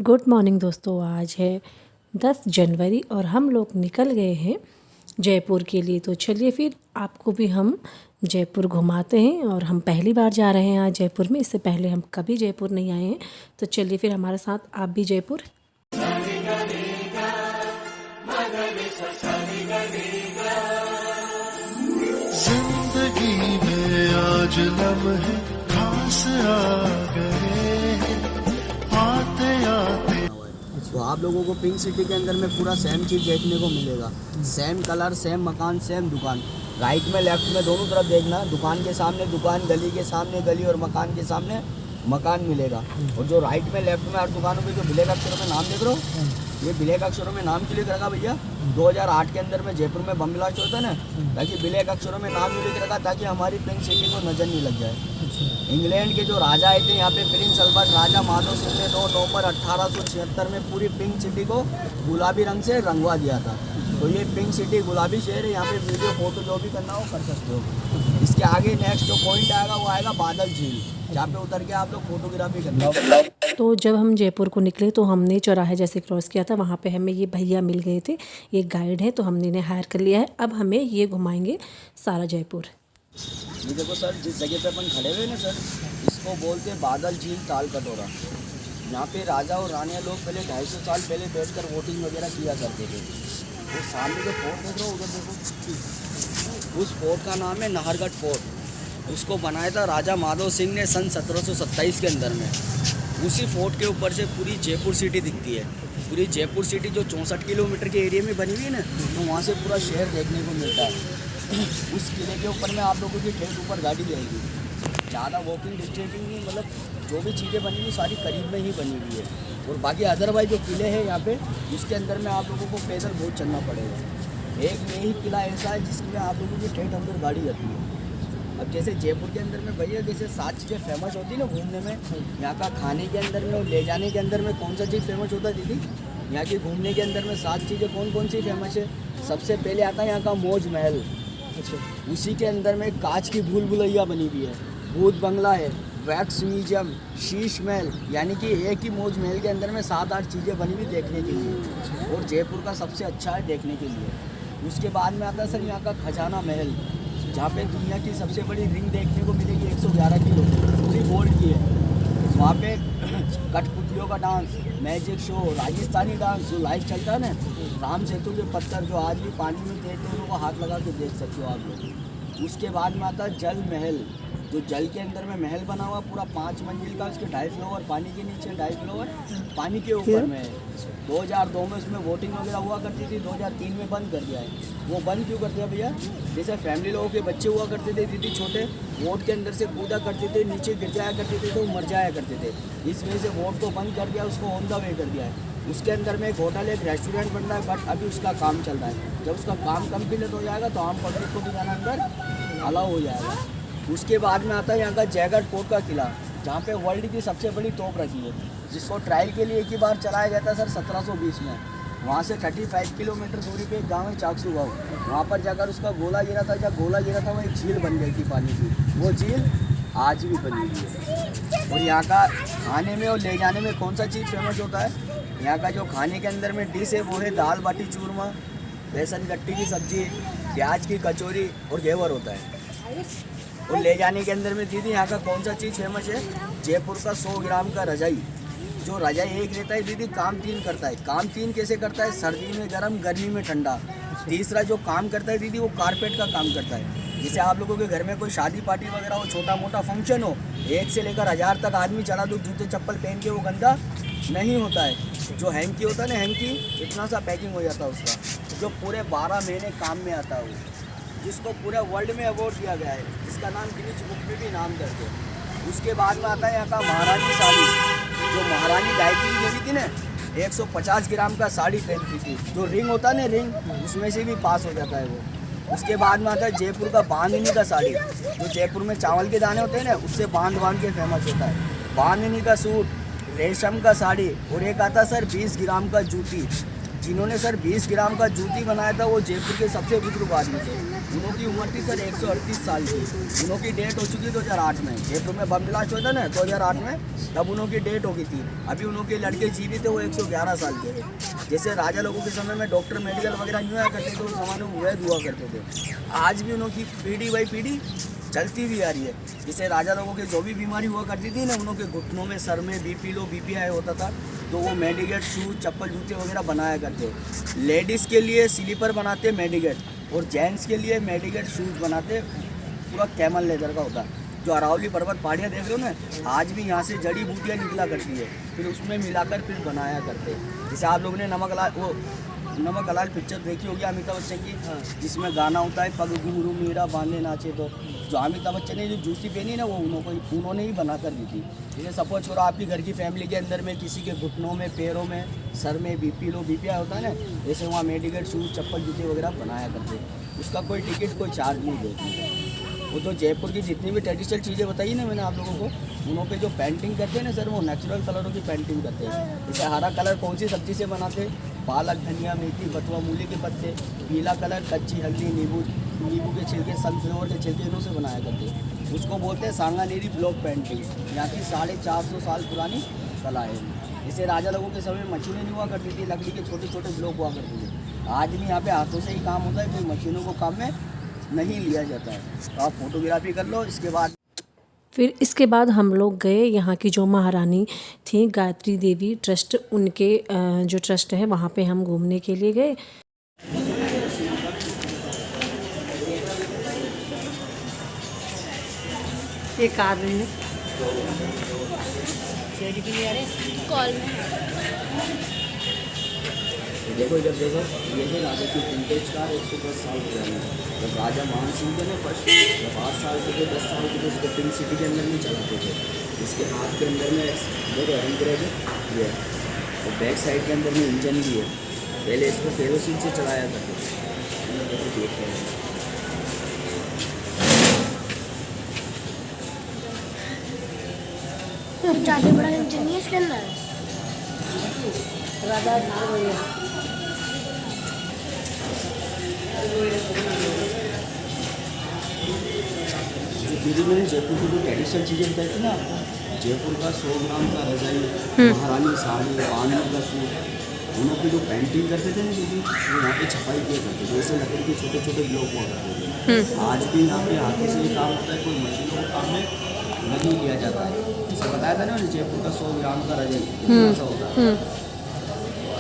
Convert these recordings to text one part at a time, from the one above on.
Good morning दोस्तों। आज है 10 जनवरी और हम लोग निकल गए हैं जयपुर के लिए। तो चलिए फिर आपको भी हम जयपुर घुमाते हैं। और हम पहली बार जा रहे हैं आज जयपुर में, इससे पहले हम कभी जयपुर नहीं आए हैं। तो चलिए फिर हमारे साथ आप भी जयपुर। जिंदगी में आज लम्हे खास आ गए आते आते। तो आप लोगों को पिंक सिटी के अंदर में पूरा सेम चीज़ देखने को मिलेगा। सेम कलर, सेम मकान, सेम दुकान। राइट में लेफ्ट में दोनों तरफ देखना, दुकान के सामने दुकान, गली के सामने गली और मकान के सामने मकान मिलेगा। और जो राइट में लेफ्ट में हर दुकानों पे जो ब्लैक अक्षरों में नाम देख रहे हो, ये ब्लैक अक्षरों में नाम क्यों लिख रखा भैया? 2008 के अंदर में जयपुर में बम ब्लास्ट होता है ना, ताकि ब्लैक अक्षरों में नाम क्यों लिख रखा, ताकि हमारी पिंक सिटी को नज़र नहीं लग जाए। इंग्लैंड के जो राजा आए थे यहाँ पे, प्रिंस अल्बर्ट राजा माधव सिंह ने 2 नवंबर 1876 में पूरी पिंक सिटी को गुलाबी रंग से रंगवा दिया था। तो ये पिंक सिटी गुलाबी शहर है। यहाँ पे वीडियो फोटो जो भी करना हो कर सकते हो। इसके आगे नेक्स्ट जो पॉइंट आएगा वो आएगा बादल झील, जहाँ पे उतर के आप लोग फोटोग्राफी करना। तो जब हम जयपुर को निकले तो हमने चौराहे जैसे क्रॉस किया था, वहाँ पे हमें ये भैया मिल गए थे, ये गाइड है, तो हमने इन्हें हायर कर लिया है। अब हमें ये घुमाएंगे सारा जयपुर। ये देखो सर, जिस जगह पे अपन खड़े हुए ना सर, इसको बोलते हैं बादल झील ताल कटोरा। यहाँ पे राजा और रानियाँ लोग पहले 250 साल पहले बैठकर वोटिंग वगैरह किया करते थे। वो सामने जो फोर्ट देख रहे हो उधर देखो, उस फोर्ट का नाम है नाहरगढ़ फोर्ट। उसको बनाया था राजा माधव सिंह ने सन 1727 के अंदर में। उसी फोर्ट के ऊपर से पूरी जयपुर सिटी दिखती है। पूरी जयपुर सिटी जो 64 किलोमीटर के एरिया में बनी हुई है ना, तो वहाँ से पूरा शहर देखने को मिलता है। उस किले के ऊपर में आप लोगों की ठेठ ऊपर गाड़ी जाएगी। ज़्यादा वॉकिंग डिस्टेंसिंग नहीं, मतलब जो भी चीज़ें बनी हुई सारी करीब में ही बनी हुई है। और बाकी अदरवाइज जो किले हैं यहाँ पे, उसके अंदर में आप लोगों को पैदल बहुत चलना पड़ेगा। एक यही किला ऐसा है जिसमें आप लोगों की ठेठ अंदर गाड़ी जाती है। अब जैसे जयपुर के अंदर में भैया जैसे 7 चीज़ें फेमस होती है ना घूमने में, यहाँ का खाने के अंदर में और ले जाने के अंदर में कौन सा चीज़ फेमस होता है दीदी? यहाँ की घूमने के अंदर में 7 चीज़ें कौन कौन सी फेमस है? सबसे पहले आता है यहाँ का मौज महल। उसी के अंदर में कांच की भूल भुलैया बनी हुई है, भूत बंगला है, वैक्स म्यूजियम, शीश महल। यानी कि एक ही मौज महल के अंदर में 7-8 चीज़ें बनी हुई देखने के लिए। और जयपुर का सबसे अच्छा है देखने के लिए। उसके बाद में आता है सर यहाँ का खजाना महल, जहाँ पे दुनिया की सबसे बड़ी रिंग देखने को मिलेगी 111 किलो, उसी गोल्ड की है। वहाँ पे कठपुतलियों का dance, magic show, Rajasthani dance जो लाइव चलता है ना, राम सेतु के पत्थर जो आज भी पानी में तैरते हैं, उनको हाथ लगा के देख सकते हो आप लोग। उसके बाद में आता है जल महल, जो जल के अंदर में महल बना हुआ पूरा 5 मंजिल का, उसके 2.5 फ्लोर पानी के नीचे, 2.5 फ्लोर पानी के ऊपर में है। 2002 में उसमें वोटिंग वगैरह हुआ करती थी, 2003 में बंद कर दिया है। वो बंद क्यों कर दिया भैया? जैसे फैमिली लोगों के बच्चे हुआ करते थे दीदी छोटे, वोट के अंदर से कूदा करते थे, नीचे गिर जाया करते थे तो मर जाया करते थे। इस वजह से वोट को बंद कर दिया, उसको ऑन द वे कर दिया है। उसके अंदर में एक होटल, एक रेस्टोरेंट बन रहा है, बट अभी उसका काम चल रहा है। जब उसका काम कंप्लीट हो जाएगा तो आम पब्लिक को भी जाना अंदर अलाउ हो जाएगा। उसके बाद में आता है यहाँ का जयगढ़ फोर्ट का किला, जहाँ पे वर्ल्ड की सबसे बड़ी तोप रखी है, जिसको ट्रायल के लिए एक ही बार चलाया गया था सर 1720 में। वहाँ से 35 किलोमीटर दूरी पे एक गाँव है चाकसू गाँव, वहाँ पर जाकर उसका गोला गिरा था। जब गोला गिरा था वो एक झील बन गई थी पानी की, वो झील आज भी बनी हुई है। और यहाँ का खाने में और ले जाने में कौन सा चीज़ फेमस होता है? यहाँ का जो खाने के अंदर में डिश है वो है दाल बाटी चूरमा, बेसन गट्टी की सब्जी, प्याज की कचौरी और घेवर होता है। और ले जाने के अंदर में दीदी यहाँ का कौन सा चीज़ फेमस है? जयपुर का 100 ग्राम का रजाई। जो रजाई एक रहता है दीदी, काम 3 करता है। काम 3 कैसे करता है? सर्दी में गर्म, गर्मी में ठंडा। तीसरा जो काम करता है दीदी, वो कारपेट का काम करता है। जैसे आप लोगों के घर में कोई शादी पार्टी वगैरह हो, छोटा मोटा फंक्शन हो, 1 से लेकर 1000 तक आदमी चला दो जूते चप्पल पहन के, वो गंदा नहीं होता है। जो हैंकी होता है ना, हैंकी इतना सा पैकिंग हो जाता है उसका, जो पूरे 12 महीने काम में आता है वो, जिसको पूरे वर्ल्ड में अवार्ड दिया गया है, जिसका नाम गिनीज बुक में भी नाम दर्ज है। उसके बाद में आता है यहाँ का महारानी साड़ी, जो महारानी गायत्री देवी थी ना, 150 ग्राम का साड़ी पहनती थी। जो रिंग होता है ना, रिंग, उसमें से भी पास हो जाता है वो। उसके बाद में आता है जयपुर का बांधनी का साड़ी, जो जयपुर में चावल के दाने होते हैं ना, उससे बांध के फेमस होता है। बांधनी का सूट, रेशम का साड़ी। और एक आता सर 20 ग्राम का जूती, जिन्होंने सर 20 ग्राम का जूती बनाया था वो जयपुर के सबसे बुजुर्ग आदमी थे। उनकी उम्र थी सर 138 साल की। उनकी डेट हो चुकी 2008 में। जयपुर में बम ब्लास्ट हुआ था ना 2008 में, तब उनकी डेट हो गई थी। अभी उनके लड़के जीवित थे, वो 111 साल के थे। जैसे राजा लोगों के समय में डॉक्टर मेडिकल वगैरह नहीं हुआ करते थे, उस जमाने में वैद हुआ करते थे। आज भी उनकी पीढ़ी बाई पीढ़ी चलती भी आ रही है। जैसे राजा लोगों के जो भी बीमारी हुआ करती थी ना, उनके घुटनों में, सर में बीपी लो, बीपी हाई होता था, तो वो मेडिकेट शूज, चप्पल, जूते वगैरह बनाया करते। लेडीज़ के लिए स्लीपर बनाते मेडिकेट, और जेंट्स के लिए मेडिकेट शूज बनाते, पूरा कैमल लेदर का होता। जो अरावली पर्वत पहाड़ियाँ देख रहे हो ना, आज भी यहाँ से जड़ी बूटियाँ निकला करती है, फिर उसमें मिलाकर फिर बनाया करते। जैसे आप लोगों ने नमक हलाल पिक्चर देखी होगी अमिताभ बच्चन की, जिसमें गाना होता है पग घुंघरू मीरा बांधे नाचे। तो जो अमिताभ बच्चन ने जो जूती पहनी ना, वो उन्होंने ही बना कर दी थी। जैसे सपोज छोड़ा आपकी घर की फैमिली के अंदर में किसी के घुटनों में, पैरों में, सर में बीपी लो, बीपी होता है ना, जैसे वहाँ मेडिकेट शूज, चप्पल, जूते वगैरह बनाया करते। उसका कोई टिकट, कोई चार्ज नहीं देती। वो तो जयपुर की जितनी भी ट्रेडिशनल चीज़ें बताई ना मैंने आप लोगों को, उनों पे जो पेंटिंग करते हैं ना सर, वो नेचुरल कलरों की पेंटिंग करते हैं। जैसे हरा कलर कौन सी सब्जी से बनाते हैं? पालक, धनिया, मेथी, बथुआ, मूली के पत्ते। पीला कलर कच्ची हल्दी, नींबू के छिलके, सनफ्लावर के छिलके, इनों से बनाया करते हैं। उसको बोलते हैं सांगानेरी ब्लॉक पेंटिंग। यहाँ की 450 साल पुरानी कला है। जैसे राजा लोगों के समय मशीनें नहीं हुआ करती थी, लकड़ी के छोटे छोटे ब्लॉक हुआ करते थे। आज भी यहाँ पे हाथों से ही काम होता है, कोई मशीनों को काम में नहीं लिया जाता है। तो आप फोटोग्राफी कर लो। फिर इसके बाद हम लोग गए यहाँ की जो महारानी थी गायत्री देवी ट्रस्ट, उनके जो ट्रस्ट है वहाँ पे हम घूमने के लिए गए। ये कार रही है कॉल में देखो इधर देखो, ये है राजा की विंटेज कार, 110 साल पुरानी। जब राजा मान सिंह थे ना फर्स्ट, जब 8 साल के थे, 10 साल के थे, उसको पिंक सिटी के अंदर में चलाते थे। इसके हाथ के अंदर में देखो हैंड ब्रेक है ये, और बैक साइड के अंदर में इंजन भी है। पहले इसको केरोसिन से चलाया करते थे। ज़्यादा बड़ा इंजन नहीं है इसके अंदर। दीदी मैंने जयपुर की जो ट्रेडिशनल चीज़ें बताई थी ना, जयपुर का 100 ग्राम का रजाई, महारानी साड़ी, बांधने का सूट, उन लोग की जो पेंटिंग करते थे ना दीदी, वो यहाँ पे छपाई किया करते थे। जैसे लकड़ी के छोटे छोटे ब्लॉक हुआ करते थे। आज भी यहाँ पे हाथों से ही काम होता है, कोई मशीनों के काम में नहीं लिया जाता है। जैसे बताया था ना जयपुर का 100 ग्राम का रजाई ऐसा होता है।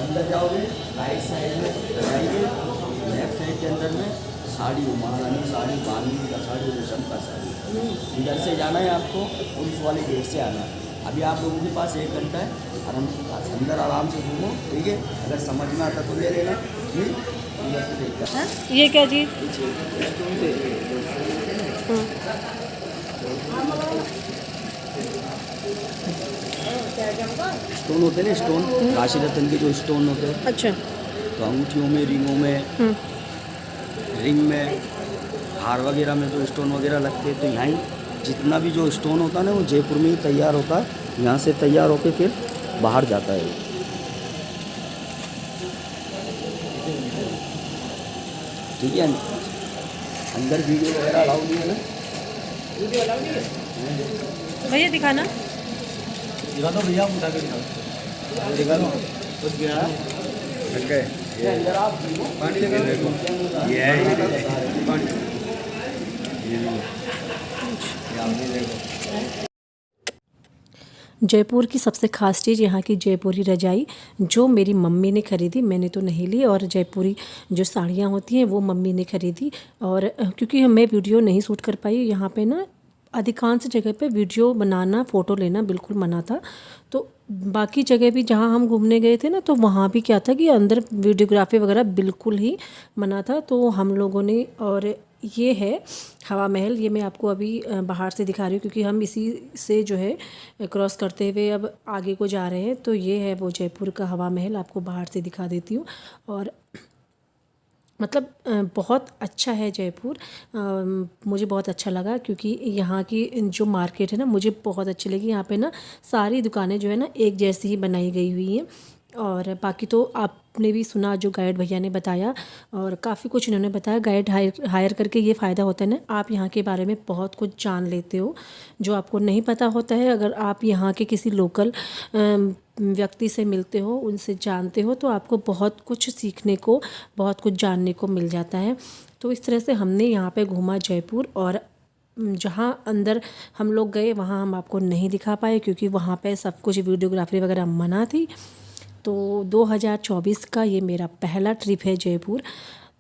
अंदर जाओगे, राइट साइड में रजाई है, लेफ्ट साइड के अंदर में साड़ी, महारानी साड़ी, बांधनी का साड़ी, रेशम का साड़ी। इधर से जाना है आपको, पुलिस वाले गेट से आना है। अभी आप लोगों के पास 1 घंटा है, अंदर आराम से घूमो, ठीक है। अगर समझ में आता तो ले लेना, इधर से देखकर। ये क्या चीज़? स्टोन होते हैं ना, स्टोन राशि रतन के जो स्टोन होते हैं, अच्छा। तो अंगूठियों में, रिंगों में, रिंग में, हार वगैरह में जो स्टोन वगैरह लगते हैं, तो यहाँ जितना भी जो स्टोन होता है ना, वो जयपुर में ही तैयार होता है। यहाँ से तैयार होकर फिर बाहर जाता है। ठीक है, अंदर वीडियो वगैरह अलाउ नहीं है ना? वीडियो अलाउ नहीं है भैया, दिखाना। दिखा दो भैया, उठा के दिखा दो कुछ भी है। अंदर आप पानी जयपुर की सबसे ख़ास चीज़ यहाँ की जयपुरी रजाई, जो मेरी मम्मी ने ख़रीदी, मैंने तो नहीं ली। और जयपुरी जो साड़ियाँ होती हैं वो मम्मी ने ख़रीदी। और क्योंकि मैं वीडियो नहीं शूट कर पाई, यहाँ पे ना अधिकांश जगह पे वीडियो बनाना, फ़ोटो लेना बिल्कुल मना था। तो बाकी जगह भी जहाँ हम घूमने गए थे ना, तो वहाँ भी क्या था कि अंदर वीडियोग्राफी वगैरह बिल्कुल ही मना था। तो हम लोगों ने, और ये है हवा महल, ये मैं आपको अभी बाहर से दिखा रही हूँ क्योंकि हम इसी से जो है क्रॉस करते हुए अब आगे को जा रहे हैं। तो ये है वो जयपुर का हवा महल, आपको बाहर से दिखा देती हूँ। और मतलब बहुत अच्छा है जयपुर, मुझे बहुत अच्छा लगा क्योंकि यहाँ की जो मार्केट है ना, मुझे बहुत अच्छी लगी। यहाँ पे ना सारी दुकानें जो है ना एक जैसी ही बनाई गई हुई हैं। और बाकी तो आपने भी सुना जो गाइड भैया ने बताया, और काफ़ी कुछ इन्होंने बताया। गाइड हायर करके ये फ़ायदा होता है ना, आप यहाँ के बारे में बहुत कुछ जान लेते हो जो आपको नहीं पता होता है। अगर आप यहाँ के किसी लोकल व्यक्ति से मिलते हो, उनसे जानते हो, तो आपको बहुत कुछ सीखने को, बहुत कुछ जानने को मिल जाता है। तो इस तरह से हमने यहाँ पे घूमा जयपुर, और जहाँ अंदर हम लोग गए वहाँ हम आपको नहीं दिखा पाए क्योंकि वहाँ पे सब कुछ वीडियोग्राफी वगैरह मना थी। तो 2024 का ये मेरा पहला ट्रिप है जयपुर।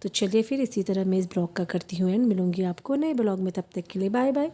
तो चलिए फिर इसी तरह मैं इस ब्लॉग का करती हूँ एंड मिलूँगी आपको नए ब्लॉग में। तब तक के लिए बाय बाय।